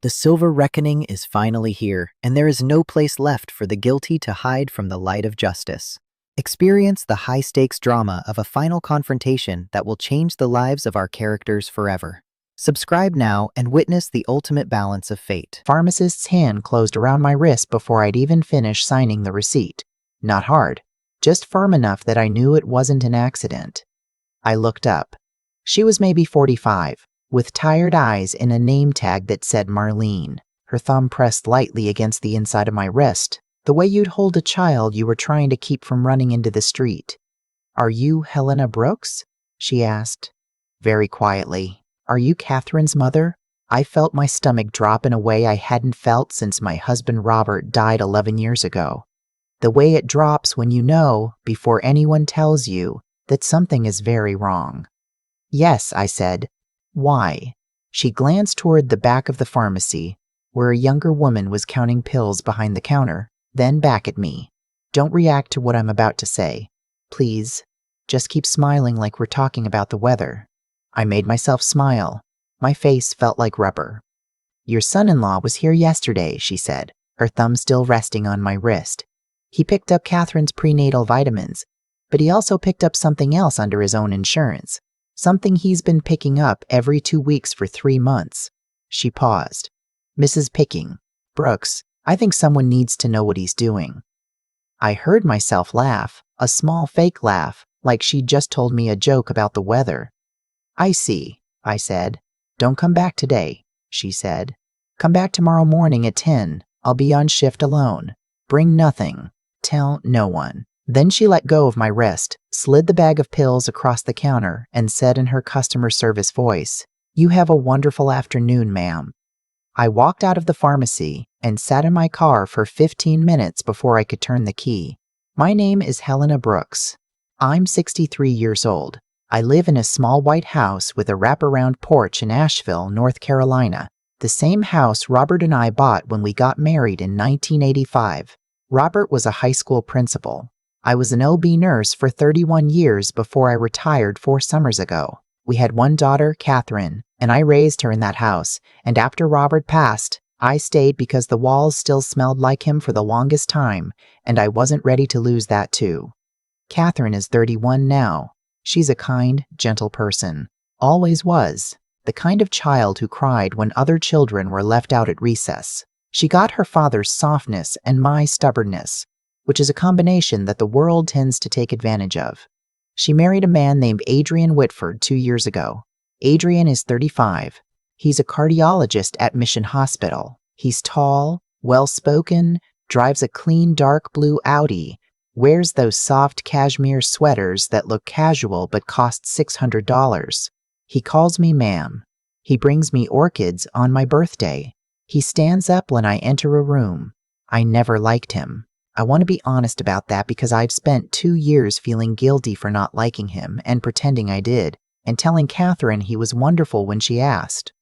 The silver reckoning is finally here, and there is no place left for the guilty to hide from the light of justice. Experience the high-stakes drama of a final confrontation that will change the lives of our characters forever. Subscribe now and witness the ultimate balance of fate. Pharmacist's hand closed around my wrist before I'd even finished signing the receipt. Not hard, just firm enough that I knew it wasn't an accident. I looked up. She was maybe 45, with tired eyes and a name tag that said Marlene. Her thumb pressed lightly against the inside of my wrist, the way you'd hold a child you were trying to keep from running into the street. "Are you Helena Brooks?" she asked, very quietly. "Are you Catherine's mother?" I felt my stomach drop in a way I hadn't felt since my husband Robert died 11 years ago. The way it drops when you know, before anyone tells you, that something is very wrong. "Yes," I said. "Why?" She glanced toward the back of the pharmacy, where a younger woman was counting pills behind the counter, then back at me. "Don't react to what I'm about to say. Please, just keep smiling like we're talking about the weather." I made myself smile. My face felt like rubber. "Your son-in-law was here yesterday," she said, her thumb still resting on my wrist. "He picked up Catherine's prenatal vitamins, but he also picked up something else under his own insurance. Something he's been picking up every 2 weeks for 3 months. She paused. "Mrs. Picking, Brooks, I think someone needs to know what he's doing." I heard myself laugh, a small fake laugh, like she'd just told me a joke about the weather. "I see," I said. "Don't come back today," she said. "Come back tomorrow morning at 10. I'll be on shift alone. Bring nothing. Tell no one." Then she let go of my wrist, slid the bag of pills across the counter, and said in her customer service voice, "You have a wonderful afternoon, ma'am." I walked out of the pharmacy and sat in my car for 15 minutes before I could turn the key. My name is Helena Brooks. I'm 63 years old. I live in a small white house with a wraparound porch in Asheville, North Carolina, the same house Robert and I bought when we got married in 1985. Robert was a high school principal. I was an OB nurse for 31 years before I retired 4 summers ago. We had one daughter, Catherine, and I raised her in that house, and after Robert passed, I stayed because the walls still smelled like him for the longest time, and I wasn't ready to lose that too. Catherine is 31 now. She's a kind, gentle person. Always was. The kind of child who cried when other children were left out at recess. She got her father's softness and my stubbornness, which is a combination that the world tends to take advantage of. She married a man named Adrian Whitford 2 years ago. Adrian is 35. He's a cardiologist at Mission Hospital. He's tall, well-spoken, drives a clean dark blue Audi, wears those soft cashmere sweaters that look casual but cost $600. He calls me ma'am. He brings me orchids on my birthday. He stands up when I enter a room. I never liked him. I want to be honest about that because I've spent 2 years feeling guilty for not liking him and pretending I did, and telling Catherine he was wonderful when she asked.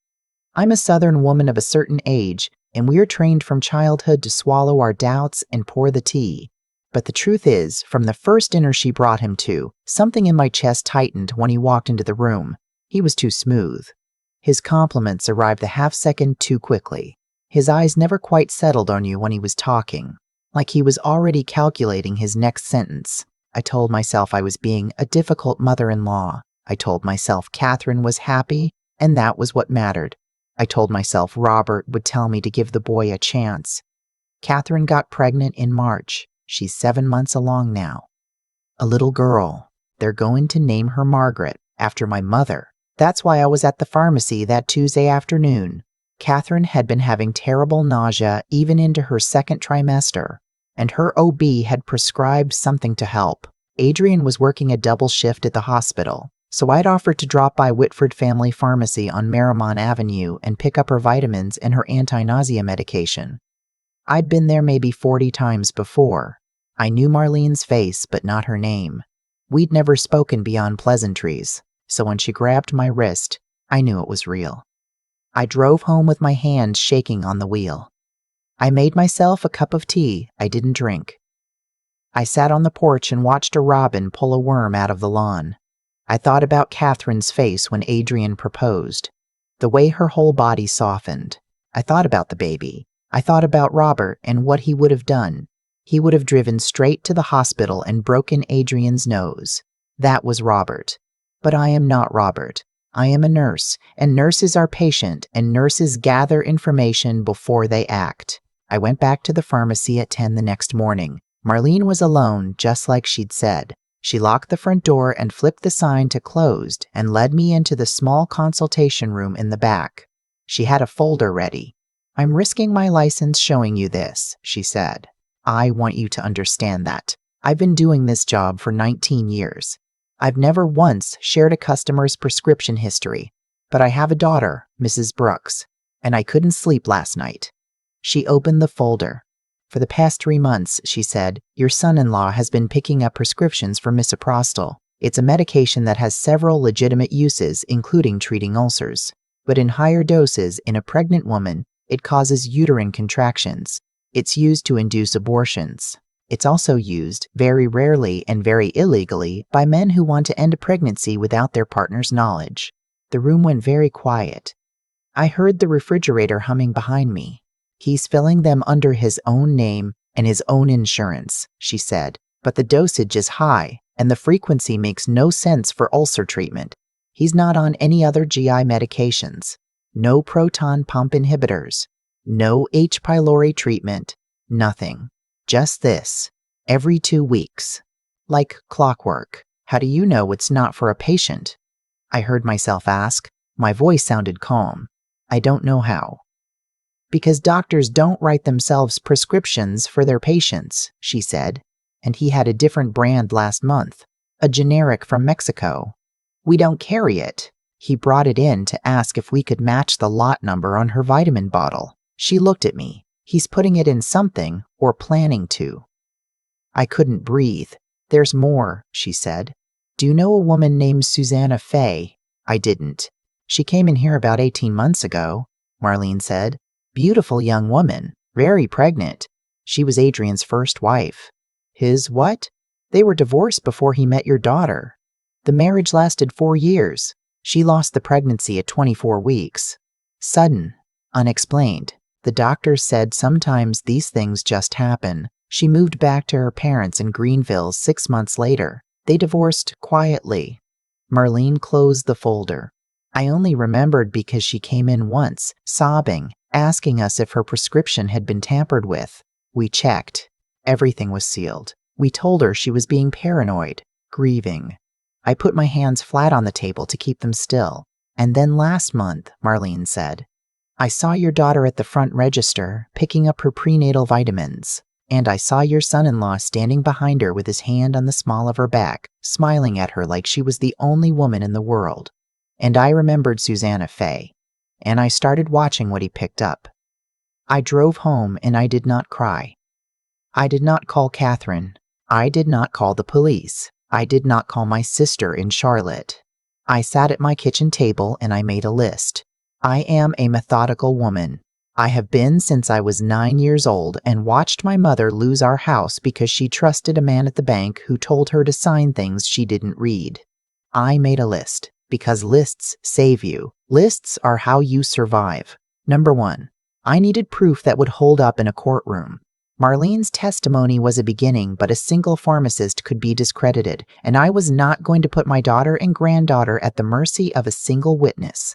I'm a Southern woman of a certain age, and we're trained from childhood to swallow our doubts and pour the tea. But the truth is, from the first dinner she brought him to, something in my chest tightened when he walked into the room. He was too smooth. His compliments arrived a half-second too quickly. His eyes never quite settled on you when he was talking, like he was already calculating his next sentence. I told myself I was being a difficult mother-in-law. I told myself Catherine was happy, and that was what mattered. I told myself Robert would tell me to give the boy a chance. Catherine got pregnant in March. She's 7 months along now. A little girl. They're going to name her Margaret, after my mother. That's why I was at the pharmacy that Tuesday afternoon. Catherine had been having terrible nausea even into her second trimester, and her OB had prescribed something to help. Adrian was working a double shift at the hospital, so I'd offered to drop by Whitford Family Pharmacy on Marymount Avenue and pick up her vitamins and her anti-nausea medication. I'd been there maybe 40 times before. I knew Marlene's face, but not her name. We'd never spoken beyond pleasantries, so when she grabbed my wrist, I knew it was real. I drove home with my hands shaking on the wheel. I made myself a cup of tea I didn't drink. I sat on the porch and watched a robin pull a worm out of the lawn. I thought about Catherine's face when Adrian proposed, the way her whole body softened. I thought about the baby. I thought about Robert and what he would have done. He would have driven straight to the hospital and broken Adrian's nose. That was Robert. But I am not Robert. I am a nurse, and nurses are patient, and nurses gather information before they act. I went back to the pharmacy at 10 the next morning. Marlene was alone, just like she'd said. She locked the front door and flipped the sign to closed and led me into the small consultation room in the back. She had a folder ready. "I'm risking my license showing you this," she said. "I want you to understand that. I've been doing this job for 19 years. I've never once shared a customer's prescription history, but I have a daughter, Mrs. Brooks, and I couldn't sleep last night." She opened the folder. "For the past 3 months," she said, "your son-in-law has been picking up prescriptions for misoprostol. It's a medication that has several legitimate uses, including treating ulcers. But in higher doses in a pregnant woman, it causes uterine contractions. It's used to induce abortions. It's also used, very rarely and very illegally, by men who want to end a pregnancy without their partner's knowledge." The room went very quiet. I heard the refrigerator humming behind me. "He's filling them under his own name and his own insurance," she said, "but the dosage is high, and the frequency makes no sense for ulcer treatment. He's not on any other GI medications. No proton pump inhibitors. No H. pylori treatment. Nothing. Just this. Every 2 weeks. Like clockwork. How do you know it's not for a patient?" I heard myself ask. My voice sounded calm. "I don't know how." "Because doctors don't write themselves prescriptions for their patients," she said. "And he had a different brand last month. A generic from Mexico. We don't carry it. He brought it in to ask if we could match the lot number on her vitamin bottle." She looked at me. "He's putting it in something, or planning to." I couldn't breathe. "There's more," she said. "Do you know a woman named Susanna Fay?" I didn't. "She came in here about 18 months ago," Marlene said. "Beautiful young woman, very pregnant. She was Adrian's first wife." "His what?" "They were divorced before he met your daughter. The marriage lasted 4 years. She lost the pregnancy at 24 weeks. Sudden, unexplained. The doctors said sometimes these things just happen. She moved back to her parents in Greenville 6 months later. They divorced quietly." Marlene closed the folder. I only remembered because she came in once, sobbing, asking us if her prescription had been tampered with. We checked. Everything was sealed. We told her she was being paranoid, grieving. I put my hands flat on the table to keep them still. "And then last month," Marlene said, "I saw your daughter at the front register, picking up her prenatal vitamins. And I saw your son-in-law standing behind her with his hand on the small of her back, smiling at her like she was the only woman in the world. And I remembered Susanna Fay. And I started watching what he picked up. I drove home and I did not cry. I did not call Catherine. I did not call the police. I did not call my sister in Charlotte. I sat at my kitchen table and I made a list. I am a methodical woman. I have been since I was 9 years old and watched my mother lose our house because she trusted a man at the bank who told her to sign things she didn't read. I made a list because lists save you. Lists are how you survive. Number 1, I needed proof that would hold up in a courtroom. Marlene's testimony was a beginning, but a single pharmacist could be discredited, and I was not going to put my daughter and granddaughter at the mercy of a single witness.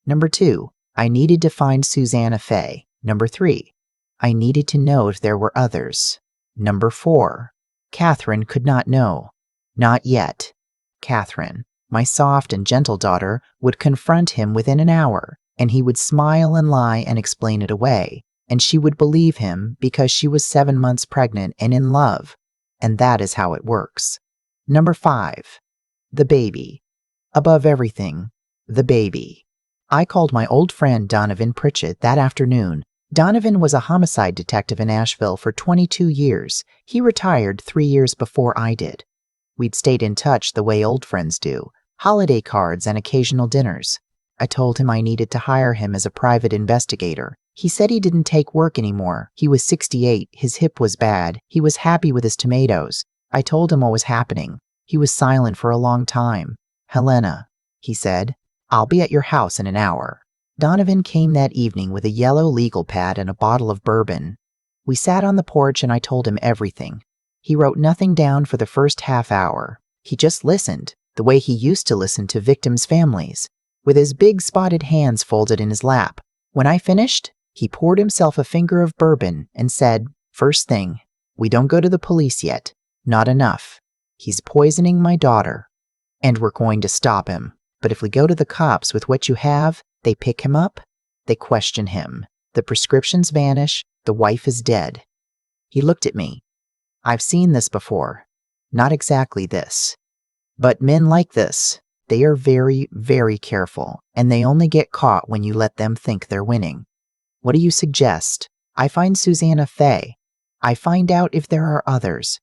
Number 2, I needed to find Susanna Fay. Number 3, I needed to know if there were others. Number 4, Catherine could not know. Not yet. Catherine, my soft and gentle daughter, would confront him within an hour, and he would smile and lie and explain it away, and she would believe him because she was 7 months pregnant and in love, and that is how it works. Number 5, the baby. Above everything, the baby. I called my old friend Donovan Pritchett that afternoon. Donovan was a homicide detective in Asheville for 22 years. He retired 3 years before I did. We'd stayed in touch the way old friends do, holiday cards and occasional dinners. I told him I needed to hire him as a private investigator. He said he didn't take work anymore. He was 68, his hip was bad, he was happy with his tomatoes. I told him what was happening. He was silent for a long time. "Helena," he said, "I'll be at your house in an hour." Donovan came that evening with a yellow legal pad and a bottle of bourbon. We sat on the porch and I told him everything. He wrote nothing down for the first half hour. He just listened, the way he used to listen to victims' families, with his big spotted hands folded in his lap. When I finished, he poured himself a finger of bourbon and said, "First thing, we don't go to the police yet. Not enough. He's poisoning my daughter. And we're going to stop him. But if we go to the cops with what you have, they pick him up, they question him. The prescriptions vanish, the wife is dead." He looked at me. "I've seen this before. Not exactly this. But men like this, they are very, very careful, and they only get caught when you let them think they're winning. What do you suggest? I find Susanna Fay. I find out if there are others.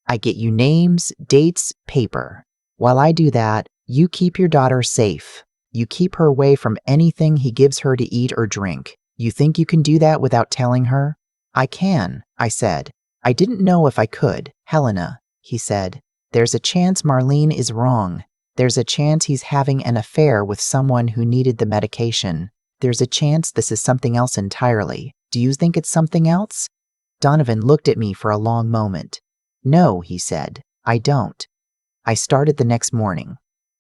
I get you names, dates, paper. While I do that, you keep your daughter safe. You keep her away from anything he gives her to eat or drink. You think you can do that without telling her?" "I can," I said. "I didn't know if I could." "Helena," he said, "there's a chance Marlene is wrong. There's a chance he's having an affair with someone who needed the medication. There's a chance this is something else entirely. Do you think it's something else?" Donovan looked at me for a long moment. "No," he said, "I don't." I started the next morning.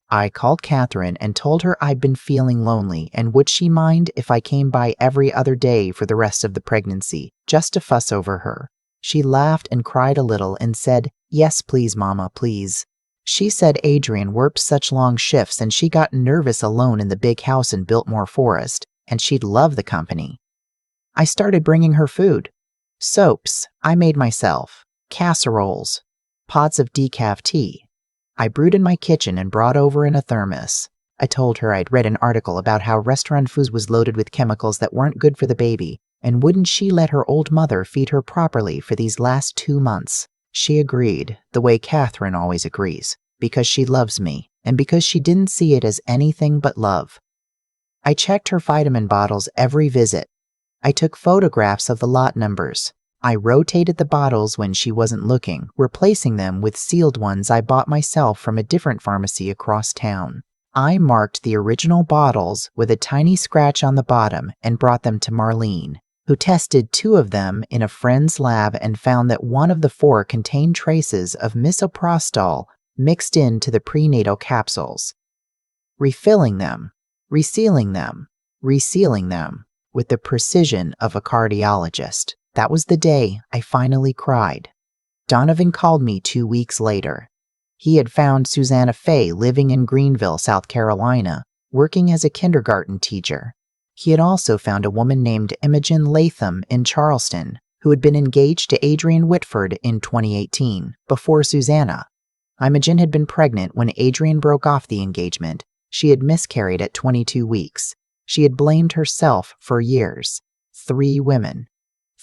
I called Catherine and told her I'd been feeling lonely and would she mind if I came by every other day for the rest of the pregnancy, just to fuss over her. She laughed and cried a little and said, "Yes, please, Mama, please." She said Adrian worked such long shifts and she got nervous alone in the big house in Biltmore Forest, and she'd love the company. I started bringing her food. Soaps, I made myself. Casseroles. Pots of decaf tea. I brewed in my kitchen and brought over in a thermos. I told her I'd read an article about how restaurant food was loaded with chemicals that weren't good for the baby, and wouldn't she let her old mother feed her properly for these last 2 months? She agreed, the way Catherine always agrees, because she loves me, and because she didn't see it as anything but love. I checked her vitamin bottles every visit. I took photographs of the lot numbers. I rotated the bottles when she wasn't looking, replacing them with sealed ones I bought myself from a different pharmacy across town. I marked the original bottles with a tiny scratch on the bottom and brought them to Marlene, who tested 2 of them in a friend's lab and found that 1 of the 4 contained traces of misoprostol mixed into the prenatal capsules. Refilling them, resealing them, resealing them with the precision of a cardiologist. That was the day I finally cried. Donovan called me 2 weeks later. He had found Susanna Fay living in Greenville, South Carolina, working as a kindergarten teacher. He had also found a woman named Imogen Latham in Charleston, who had been engaged to Adrian Whitford in 2018, before Susanna. Imogen had been pregnant when Adrian broke off the engagement. She had miscarried at 22 weeks. She had blamed herself for years. 3 women.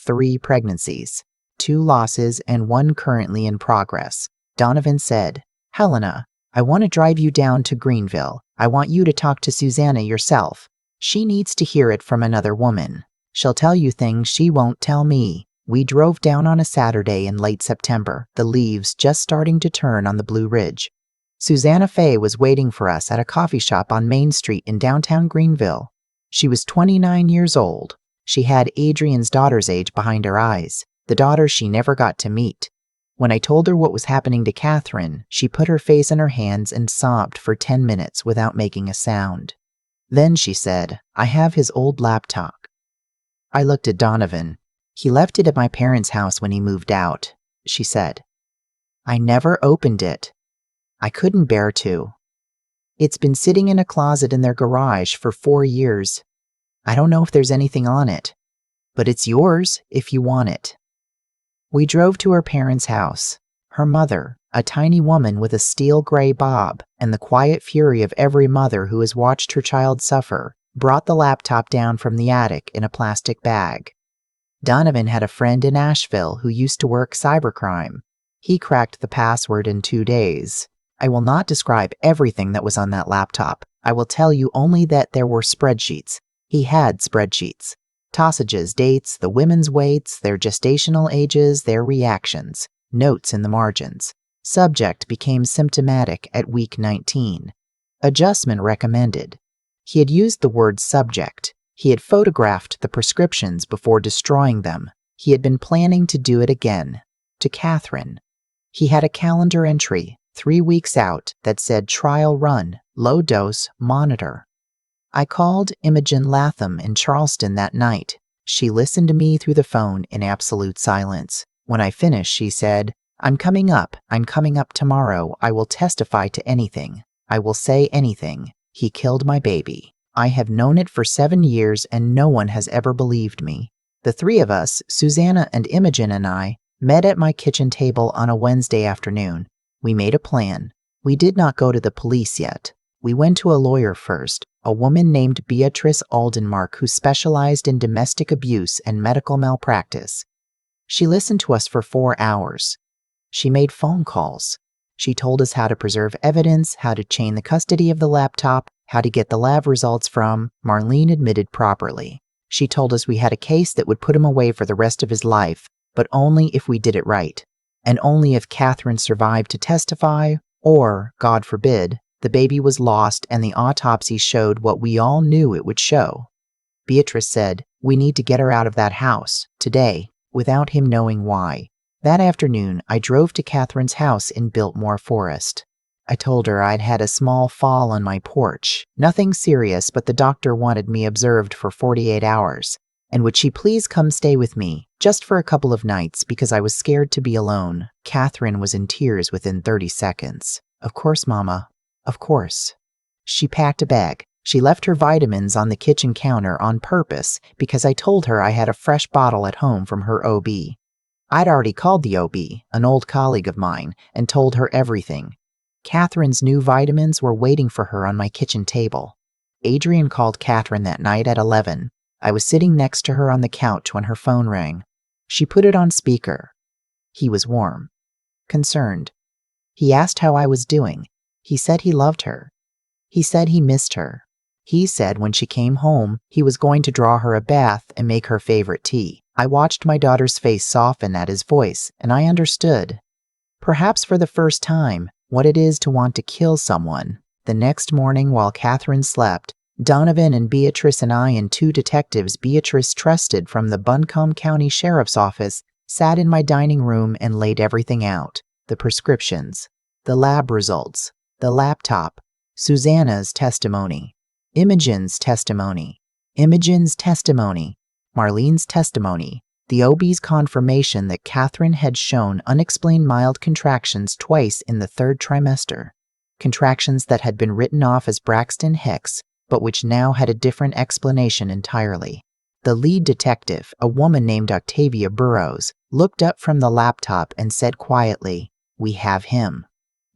3 pregnancies, 2 losses, and 1 currently in progress. Donovan said, "Helena, I want to drive you down to Greenville. I want you to talk to Susanna yourself. She needs to hear it from another woman. She'll tell you things she won't tell me." We drove down on a Saturday in late September, the leaves just starting to turn on the Blue Ridge. Susanna Fay was waiting for us at a coffee shop on Main Street in downtown Greenville. She was 29 years old. She had Adrian's daughter's age behind her eyes, the daughter she never got to meet. When I told her what was happening to Catherine, she put her face in her hands and sobbed for 10 minutes without making a sound. Then she said, "I have his old laptop." I looked at Donovan. "He left it at my parents' house when he moved out," she said. "I never opened it. I couldn't bear to. It's been sitting in a closet in their garage for 4 years. I don't know if there's anything on it, but it's yours if you want it." We drove to her parents' house. Her mother, a tiny woman with a steel gray bob and the quiet fury of every mother who has watched her child suffer, brought the laptop down from the attic in a plastic bag. Donovan had a friend in Asheville who used to work cybercrime. He cracked the password in 2 days. I will not describe everything that was on that laptop. I will tell you only that there were spreadsheets. He had spreadsheets. Tossages, dates, the women's weights, their gestational ages, their reactions, notes in the margins. Subject became symptomatic at week 19. Adjustment recommended. He had used the word subject. He had photographed the prescriptions before destroying them. He had been planning to do it again. To Catherine. He had a calendar entry, 3 weeks out, that said trial run, low dose, monitor. I called Imogen Latham in Charleston that night. She listened to me through the phone in absolute silence. When I finished, she said, I'm coming up tomorrow. I will testify to anything. I will say anything. He killed my baby. I have known it for 7 years and no one has ever believed me. The 3 of us, Susanna and Imogen and I, met at my kitchen table on a Wednesday afternoon. We made a plan. We did not go to the police yet. We went to a lawyer first, a woman named Beatrice Aldenmark who specialized in domestic abuse and medical malpractice. She listened to us for 4 hours. She made phone calls. She told us how to preserve evidence, how to chain the custody of the laptop, how to get the lab results from. Marlene admitted properly. She told us we had a case that would put him away for the rest of his life, but only if we did it right, and only if Catherine survived to testify, or, God forbid, the baby was lost and the autopsy showed what we all knew it would show. Beatrice said, we need to get her out of that house, today, without him knowing why. That afternoon, I drove to Catherine's house in Biltmore Forest. I told her I'd had a small fall on my porch. Nothing serious, but the doctor wanted me observed for 48 hours. And would she please come stay with me, just for a couple of nights, because I was scared to be alone. Catherine was in tears within 30 seconds. Of course, Mama. Of course. She packed a bag. She left her vitamins on the kitchen counter on purpose because I told her I had a fresh bottle at home from her OB. I'd already called the OB, an old colleague of mine, and told her everything. Catherine's new vitamins were waiting for her on my kitchen table. Adrian called Catherine that night at 11. I was sitting next to her on the couch when her phone rang. She put it on speaker. He was warm. Concerned. He asked how I was doing. He said he loved her. He said he missed her. He said when she came home, he was going to draw her a bath and make her favorite tea. I watched my daughter's face soften at his voice, and I understood, perhaps for the first time, what it is to want to kill someone. The next morning, while Catherine slept, Donovan and Beatrice and I and 2 detectives Beatrice trusted from the Buncombe County Sheriff's Office sat in my dining room and laid everything out. The prescriptions, the lab results, the laptop, Susanna's testimony, Imogen's testimony, Marlene's testimony, the OB's confirmation that Catherine had shown unexplained mild contractions twice in the 3rd trimester, contractions that had been written off as Braxton Hicks, but which now had a different explanation entirely. The lead detective, a woman named Octavia Burrows, looked up from the laptop and said quietly, "We have him."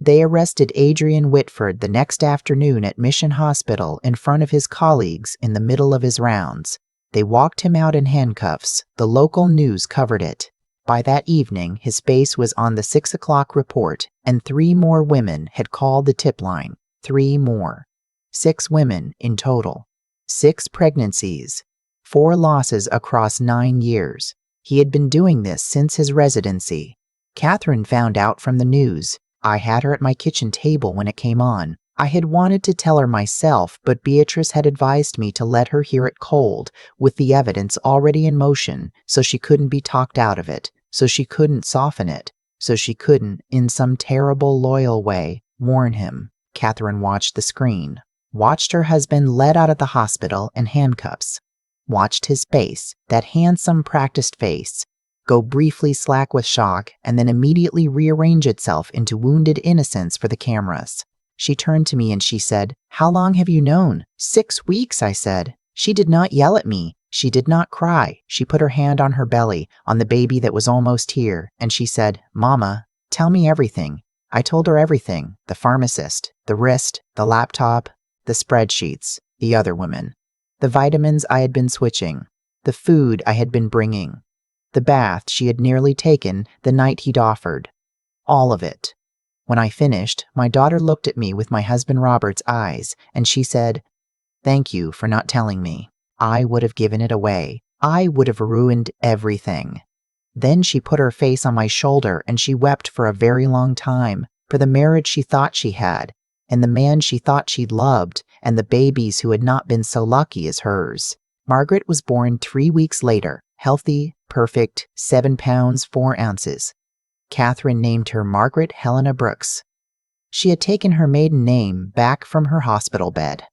They arrested Adrian Whitford the next afternoon at Mission Hospital in front of his colleagues in the middle of his rounds. They walked him out in handcuffs. The local news covered it. By that evening, his face was on the 6 o'clock report, and 3 more women had called the tip line. 3 more. 6 women in total. 6 pregnancies. 4 losses across 9 years. He had been doing this since his residency. Catherine found out from the news. I had her at my kitchen table when it came on. I had wanted to tell her myself, but Beatrice had advised me to let her hear it cold, with the evidence already in motion, so she couldn't be talked out of it, so she couldn't soften it, so she couldn't, in some terrible, loyal way, warn him. Catherine watched the screen, watched her husband led out of the hospital in handcuffs, watched his face, that handsome, practiced face, go briefly slack with shock and then immediately rearrange itself into wounded innocence for the cameras. She turned to me and she said, "How long have you known?" 6 weeks, I said. She did not yell at me. She did not cry. She put her hand on her belly, on the baby that was almost here, and she said, "Mama, tell me everything." I told her everything, the pharmacist, the wrist, the laptop, the spreadsheets, the other women, the vitamins I had been switching, the food I had been bringing, the bath she had nearly taken the night he'd offered. All of it. When I finished, my daughter looked at me with my husband Robert's eyes, and she said, "Thank you for not telling me. I would have given it away. I would have ruined everything." Then she put her face on my shoulder and she wept for a very long time, for the marriage she thought she had, and the man she thought she'd loved, and the babies who had not been so lucky as hers. Margaret was born 3 weeks later, healthy, perfect, 7 pounds, 4 ounces. Catherine named her Margaret Helena Brooks. She had taken her maiden name back from her hospital bed.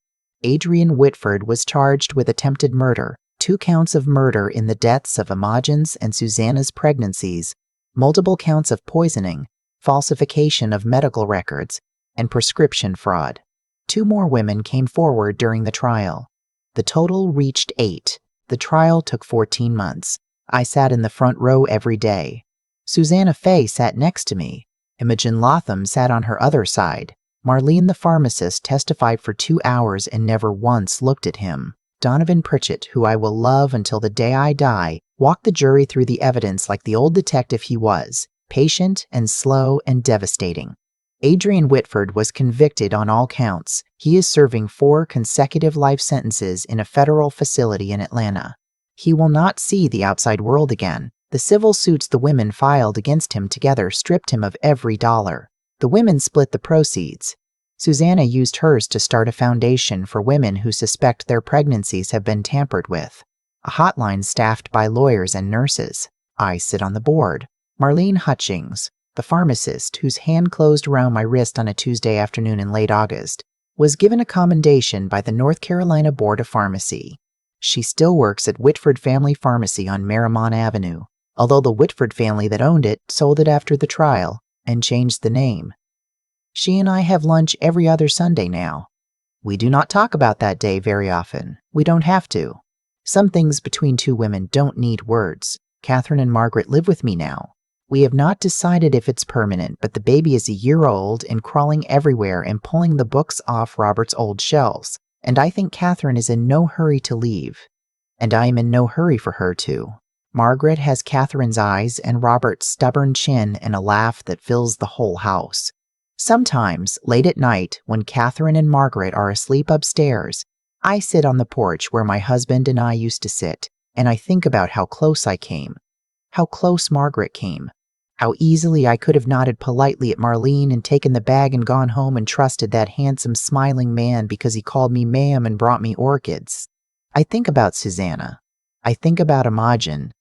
Adrian Whitford was charged with attempted murder, 2 counts of murder in the deaths of Imogen's and Susanna's pregnancies, multiple counts of poisoning, falsification of medical records, and prescription fraud. 2 more women came forward during the trial. The total reached 8. The trial took 14 months. I sat in the front row every day. Susanna Fay sat next to me. Imogen Lotham sat on her other side. Marlene the pharmacist testified for 2 hours and never once looked at him. Donovan Pritchett, who I will love until the day I die, walked the jury through the evidence like the old detective he was, patient and slow and devastating. Adrian Whitford was convicted on all counts. He is serving 4 consecutive life sentences in a federal facility in Atlanta. He will not see the outside world again. The civil suits the women filed against him together stripped him of every dollar. The women split the proceeds. Susanna used hers to start a foundation for women who suspect their pregnancies have been tampered with. A hotline staffed by lawyers and nurses. I sit on the board. Marlene Hutchings, the pharmacist whose hand closed around my wrist on a Tuesday afternoon in late August, was given a commendation by the North Carolina Board of Pharmacy. She still works at Whitford Family Pharmacy on Marymount Avenue, although the Whitford family that owned it sold it after the trial and changed the name. She and I have lunch every other Sunday now. We do not talk about that day very often. We don't have to. Some things between 2 women don't need words. Catherine and Margaret live with me now. We have not decided if it's permanent, but the baby is a year old and crawling everywhere and pulling the books off Robert's old shelves. And I think Catherine is in no hurry to leave. And I am in no hurry for her to. Margaret has Catherine's eyes and Robert's stubborn chin and a laugh that fills the whole house. Sometimes, late at night, when Catherine and Margaret are asleep upstairs, I sit on the porch where my husband and I used to sit, and I think about how close I came, how close Margaret came, how easily I could have nodded politely at Marlene and taken the bag and gone home and trusted that handsome, smiling man because he called me ma'am and brought me orchids. I think about Susanna. I think about Imogen.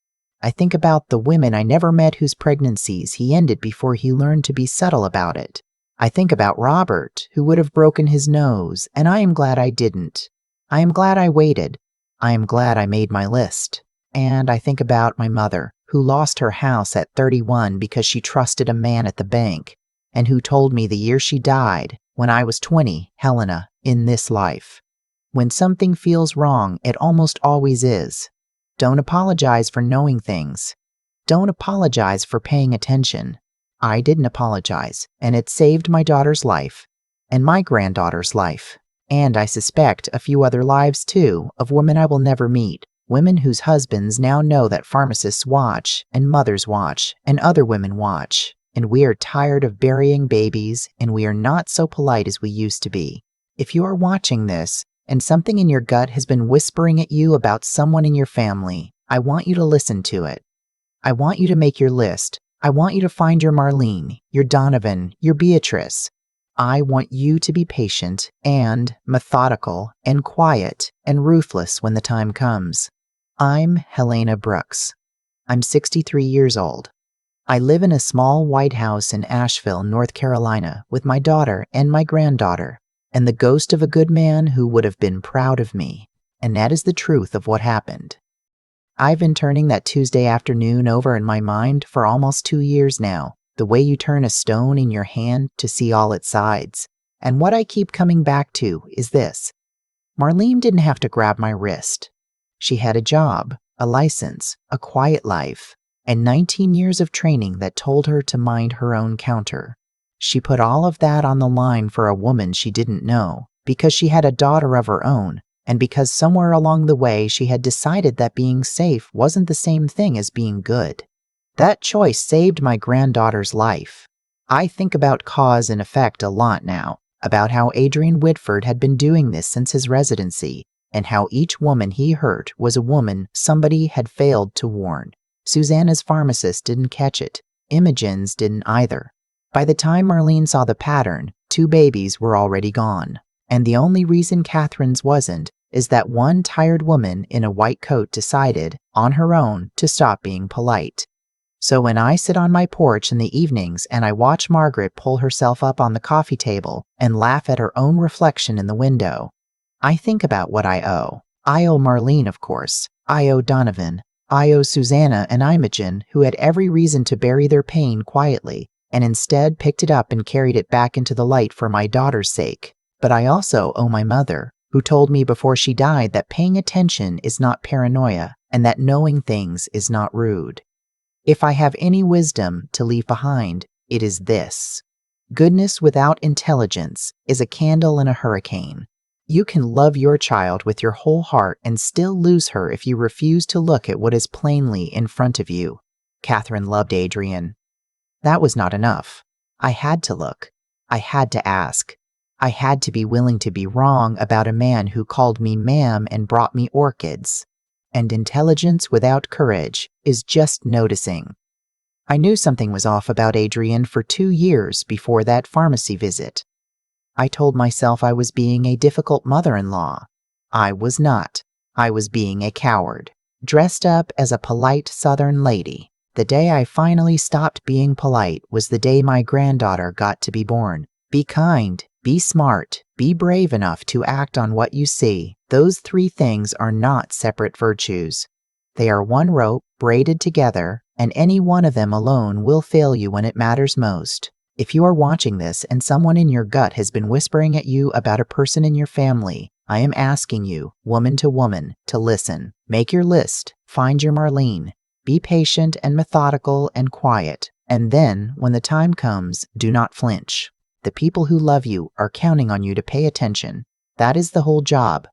I think about the women I never met whose pregnancies he ended before he learned to be subtle about it. I think about Robert, who would have broken his nose, and I am glad I didn't. I am glad I waited. I am glad I made my list. And I think about my mother, who lost her house at 31 because she trusted a man at the bank, and who told me the year she died, when I was 20, Helena, in this life. When something feels wrong, it almost always is. Don't apologize for knowing things. Don't apologize for paying attention. I didn't apologize, and it saved my daughter's life, and my granddaughter's life, and I suspect a few other lives too, of women I will never meet, women whose husbands now know that pharmacists watch, and mothers watch, and other women watch, and we are tired of burying babies, and we are not so polite as we used to be. If you are watching this, and something in your gut has been whispering at you about someone in your family, I want you to listen to it. I want you to make your list. I want you to find your Marlene, your Donovan, your Beatrice. I want you to be patient and methodical and quiet and ruthless when the time comes. I'm Helena Brooks. I'm 63 years old. I live in a small white house in Asheville, North Carolina, with my daughter and my granddaughter, and the ghost of a good man who would have been proud of me. And that is the truth of what happened. I've been turning that Tuesday afternoon over in my mind for almost 2 years now, the way you turn a stone in your hand to see all its sides. And what I keep coming back to is this. Marlene didn't have to grab my wrist. She had a job, a license, a quiet life, and 19 years of training that told her to mind her own counter. She put all of that on the line for a woman she didn't know, because she had a daughter of her own, and because somewhere along the way she had decided that being safe wasn't the same thing as being good. That choice saved my granddaughter's life. I think about cause and effect a lot now, about how Adrian Whitford had been doing this since his residency, and how each woman he hurt was a woman somebody had failed to warn. Susanna's pharmacist didn't catch it. Imogen's didn't either. By the time Marlene saw the pattern, 2 babies were already gone. And the only reason Catherine's wasn't is that one tired woman in a white coat decided, on her own, to stop being polite. So when I sit on my porch in the evenings and I watch Margaret pull herself up on the coffee table and laugh at her own reflection in the window, I think about what I owe. I owe Marlene, of course. I owe Donovan. I owe Susanna and Imogen, who had every reason to bury their pain quietly, and instead picked it up and carried it back into the light for my daughter's sake. But I also owe my mother, who told me before she died that paying attention is not paranoia and that knowing things is not rude. If I have any wisdom to leave behind, it is this. Goodness without intelligence is a candle in a hurricane. You can love your child with your whole heart and still lose her if you refuse to look at what is plainly in front of you. Catherine loved Adrian. That was not enough. I had to look. I had to ask. I had to be willing to be wrong about a man who called me ma'am and brought me orchids. And intelligence without courage is just noticing. I knew something was off about Adrian for 2 years before that pharmacy visit. I told myself I was being a difficult mother-in-law. I was not. I was being a coward, dressed up as a polite Southern lady. The day I finally stopped being polite was the day my granddaughter got to be born. Be kind, be smart, be brave enough to act on what you see. Those 3 things are not separate virtues. They are one rope braided together, and any one of them alone will fail you when it matters most. If you are watching this and someone in your gut has been whispering at you about a person in your family, I am asking you, woman to woman, to listen. Make your list. Find your Marlene. Be patient and methodical and quiet. And then, when the time comes, do not flinch. The people who love you are counting on you to pay attention. That is the whole job.